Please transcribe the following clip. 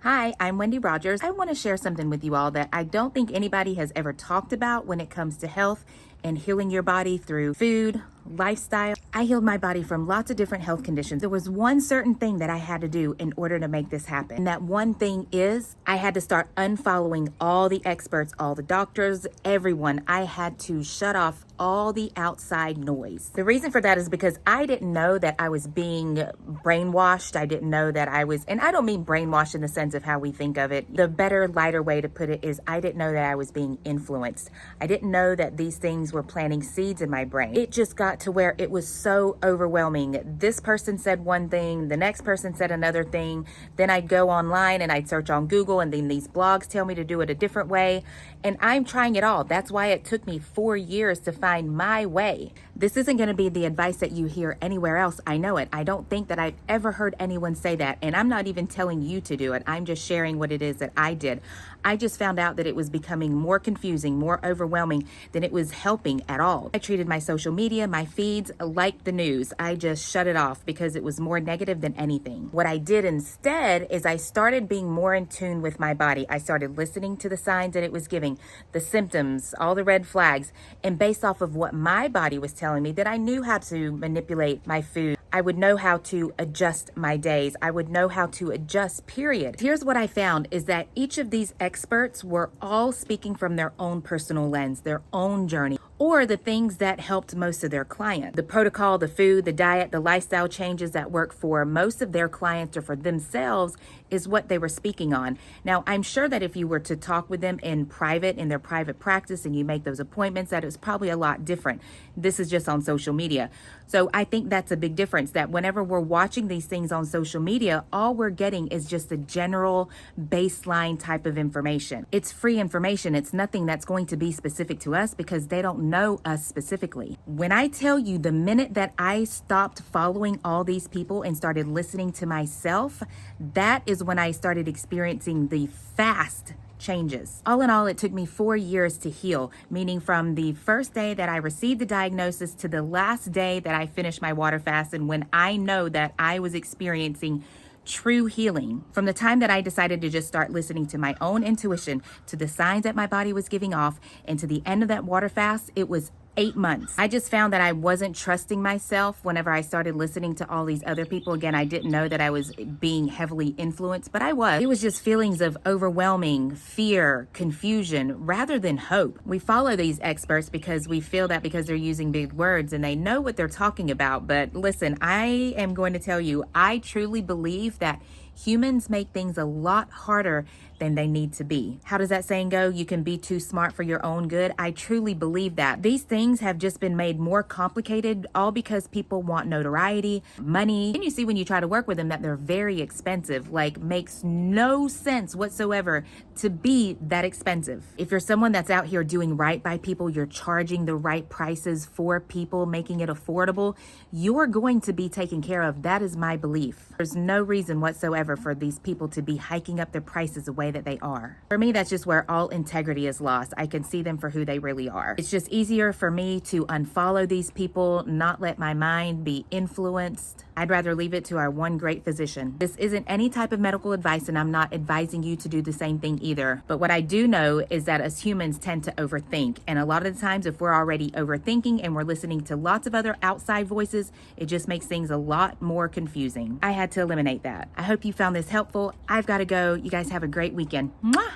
Hi, I'm Wendy Rogers. I want to share something with you all that I don't think anybody has ever talked about when it comes to health and healing your body through food, lifestyle. I healed my body from lots of different health conditions. There was one certain thing that I had to do in order to make this happen. And that one thing is I had to start unfollowing all the experts, all the doctors, everyone. I had to shut off all the outside noise. The reason for that is because I didn't know that I was being brainwashed. I didn't know that I was, and I don't mean brainwashed in the sense of how we think of it. The better, lighter way to put it is I didn't know that I was being influenced. I didn't know that these things were planting seeds in my brain. It just got to where it was so overwhelming. This person said one thing, the next person said another thing. Then I'd go online and I'd search on Google, and then these blogs tell me to do it a different way. And I'm trying it all. That's why it took me 4 years to find my way. This isn't going to be the advice that you hear anywhere else. I know it. I don't think that I've ever heard anyone say that. And I'm not even telling you to do it. I'm just sharing what it is that I did. I just found out that it was becoming more confusing, more overwhelming than it was helping at all. I treated my social media, my feeds, like the news. I just shut it off because it was more negative than anything. What I did instead is I started being more in tune with my body. I started listening to the signs that it was giving, the symptoms, all the red flags, and based off of what my body was telling me, that I knew how to manipulate my food. I would know how to adjust my days. I would know how to adjust, period. Here's what I found is that each of these experts were all speaking from their own personal lens, their own journey, or the things that helped most of their clients. The protocol, the food, the diet, the lifestyle changes that work for most of their clients or for themselves is what they were speaking on. Now, I'm sure that if you were to talk with them in private, in their private practice, and you make those appointments, that it's probably a lot different. This is just on social media. So I think that's a big difference, that whenever we're watching these things on social media, all we're getting is just a general baseline type of information. It's free information. It's nothing that's going to be specific to us because they don't know us specifically. When I tell you, the minute that I stopped following all these people and started listening to myself, that is when I started experiencing the fast changes. All in all, it took me 4 years to heal, meaning from the first day that I received the diagnosis to the last day that I finished my water fast, and when I know that I was experiencing true healing. From the time that I decided to just start listening to my own intuition, to the signs that my body was giving off, and to the end of that water fast, it was 8 months. I just found that I wasn't trusting myself whenever I started listening to all these other people. Again, I didn't know that I was being heavily influenced, but I was. It was just feelings of overwhelming fear, confusion, rather than hope. We follow these experts because we feel that because they're using big words and they know what they're talking about. But listen, I am going to tell you, I truly believe that humans make things a lot harder than they need to be. How does that saying go? You can be too smart for your own good. I truly believe that. These things have just been made more complicated, all because people want notoriety, money. And you see when you try to work with them that they're very expensive, like makes no sense whatsoever to be that expensive. If you're someone that's out here doing right by people, you're charging the right prices for people, making it affordable, you're going to be taken care of. That is my belief. There's no reason whatsoever for these people to be hiking up their prices the way that they are. For me, that's just where all integrity is lost. I can see them for who they really are. It's just easier for me to unfollow these people, not let my mind be influenced. I'd rather leave it to our one great physician. This isn't any type of medical advice, and I'm not advising you to do the same thing either. But what I do know is that as humans tend to overthink. And a lot of the times, if we're already overthinking and we're listening to lots of other outside voices, it just makes things a lot more confusing. I had to eliminate that. I hope you found this helpful. I've got to go. You guys have a great weekend. Mwah!